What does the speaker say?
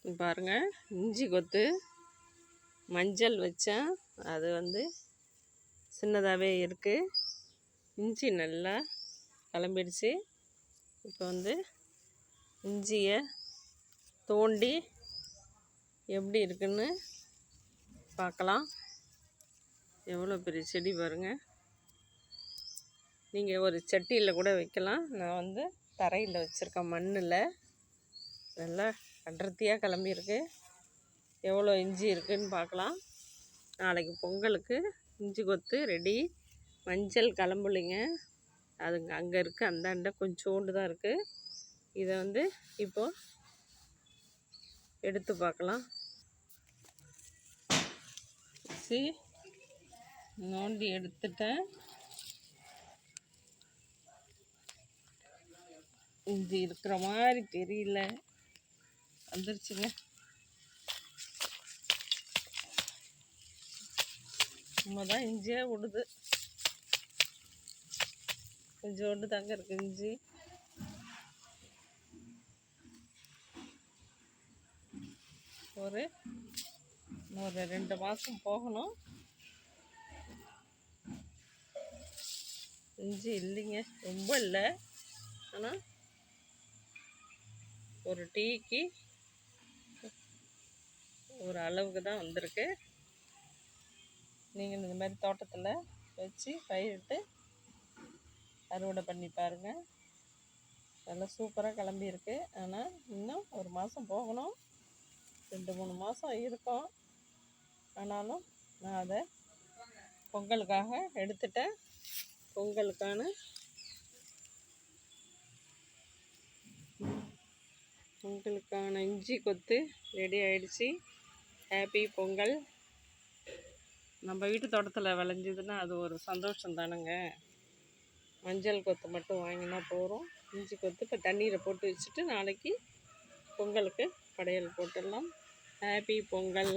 பாருங்கள், இஞ்சி கொத்து மஞ்சள் வச்சேன். அது சின்னதாகவே இருக்குது. இஞ்சி நல்லா கிளம்பிடுச்சு. இப்போ இஞ்சியை தோண்டி எப்படி இருக்குன்னு பார்க்கலாம். எவ்வளோ பெரிய செடி பாருங்கள். நீங்கள் ஒரு சட்டியில் கூட வைக்கலாம். நான் தரையில் வச்சுருக்கேன், மண்ணில். நல்லா அடர்த்தியாக கிளம்பியிருக்கு. எவ்வளோ இஞ்சி இருக்குதுன்னு பார்க்கலாம். நாளைக்கு பொங்கலுக்கு இஞ்சி கொத்து ரெடி. மஞ்சள் கிளம்புலிங்க, அதுங்க அங்கே இருக்குது. அந்தாண்ட கொஞ்சோண்டு தான் இருக்குது. இதை இப்போது எடுத்து பார்க்கலாம். நோண்டி எடுத்துட்டேன். இஞ்சி இருக்கிற மாதிரி தெரியல, வந்துருச்சுங்க. தான் இஞ்சியாக விடுது. கொஞ்சோண்டு தாங்க இருக்குது இஞ்சி. ஒரு 2 மாதம் போகணும். இஞ்சி இல்லைங்க, ரொம்ப இல்லை. ஆனால் ஒரு டீக்கு ஒரு அளவுக்கு தான் வந்திருக்கு. நீங்கள் இந்த மாதிரி தோட்டத்தில் வச்சு பயிரிட்டு அறுவடை பண்ணி பாருங்கள். நல்லா சூப்பராக கிளம்பியிருக்கு. ஆனால் இன்னும் ஒரு மாதம் போகணும். 2-3 மாதம் இருக்கும். ஆனாலும் நான் அதை பொங்கலுக்காக எடுத்துட்டேன். பொங்கலுக்கான இஞ்சி கொத்து ரெடி ஆகிடுச்சி. ஹாப்பி பொங்கல். நம்ம வீட்டு தோட்டத்தில் விளைஞ்சதுன்னா அது ஒரு சந்தோஷம் தானுங்க. மஞ்சள் கொத்து மட்டும் வாங்கினா போகிறோம். இஞ்சி கொத்து இப்போ தண்ணீரை போட்டு வச்சுட்டு நாளைக்கு பொங்கலுக்கு படையல் போட்டுடலாம். ஹாப்பி பொங்கல்.